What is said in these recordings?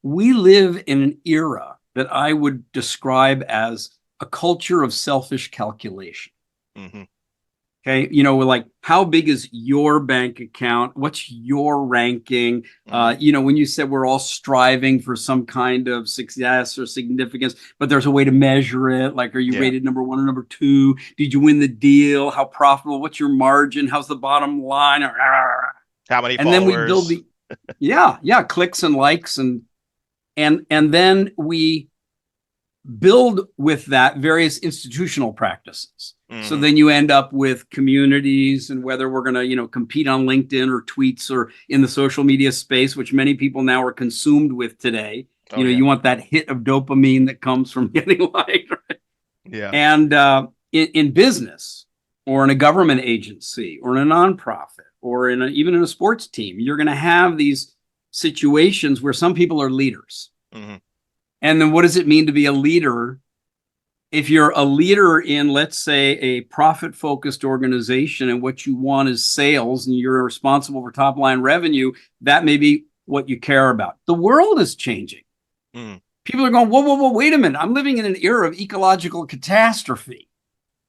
we live in an era that I would describe as a culture of selfish calculation. Hmm. Okay. Like how big is your bank account? What's your ranking? Hmm. When you said we're all striving for some kind of success or significance, but there's a way to measure it. Like, are you Yeah. rated number one or number two? Did you win the deal? How profitable? What's your margin? How's the bottom line? How many And then we build followers? the, yeah, clicks and likes and then we build with that various institutional practices. So Hmm. then you end up with communities, and whether we're going to, compete on LinkedIn or tweets or in the social media space, which many people now are consumed with today. Oh yeah. You want that hit of dopamine that comes from getting liked. Right? Yeah. And in business or in a government agency or in a nonprofit or even in a sports team, you're going to have these situations where some people are leaders. Hmm. And then what does it mean to be a leader? If you're a leader in, let's say, a profit focused organization and what you want is sales and you're responsible for top line revenue, that may be what you care about. The world is changing. Hmm. People are going, whoa, whoa, whoa, wait a minute. I'm living in an era of ecological catastrophe.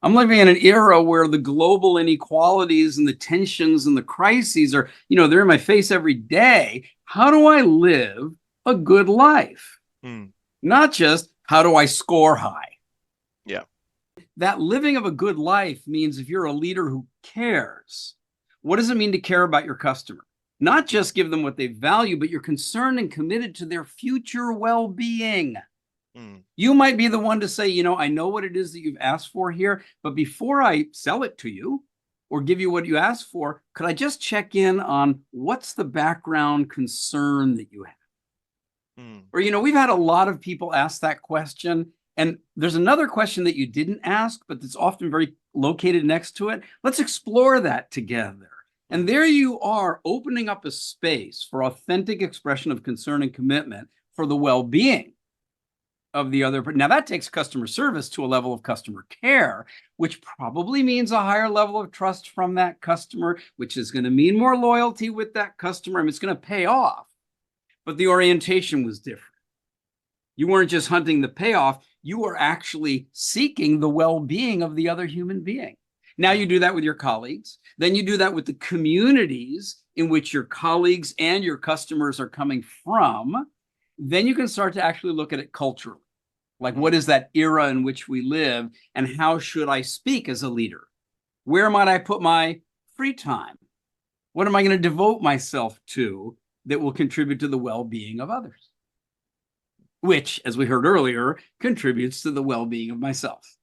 I'm living in an era where the global inequalities and the tensions and the crises are, they're in my face every day. How do I live a good life? Hmm. Not just how do I score high? Yeah. That living of a good life means if you're a leader who cares, what does it mean to care about your customer? Not just give them what they value, but you're concerned and committed to their future well being. Hmm. You might be the one to say, I know what it is that you've asked for here, but before I sell it to you or give you what you asked for, could I just check in on what's the background concern that you have? Hmm. Or, we've had a lot of people ask that question. And there's another question that you didn't ask, but that's often very located next to it. Let's explore that together. And Hmm. there you are, opening up a space for authentic expression of concern and commitment for the well being of the other. Now, that takes customer service to a level of customer care, which probably means a higher level of trust from that customer, which is going to mean more loyalty with that customer. I mean, it's going to pay off. But the orientation was different. You weren't just hunting the payoff, you were actually seeking the well being of the other human being. Now you Hmm. do that with your colleagues. Then you do that with the communities in which your colleagues and your customers are coming from. Then you can start to actually look at it culturally. Like, Hmm. what is that era in which we live? And how should I speak as a leader? Where might I put my free time? What am I going to devote myself to that will contribute to the well being of others? Which, as we heard earlier, contributes to the well being of myself.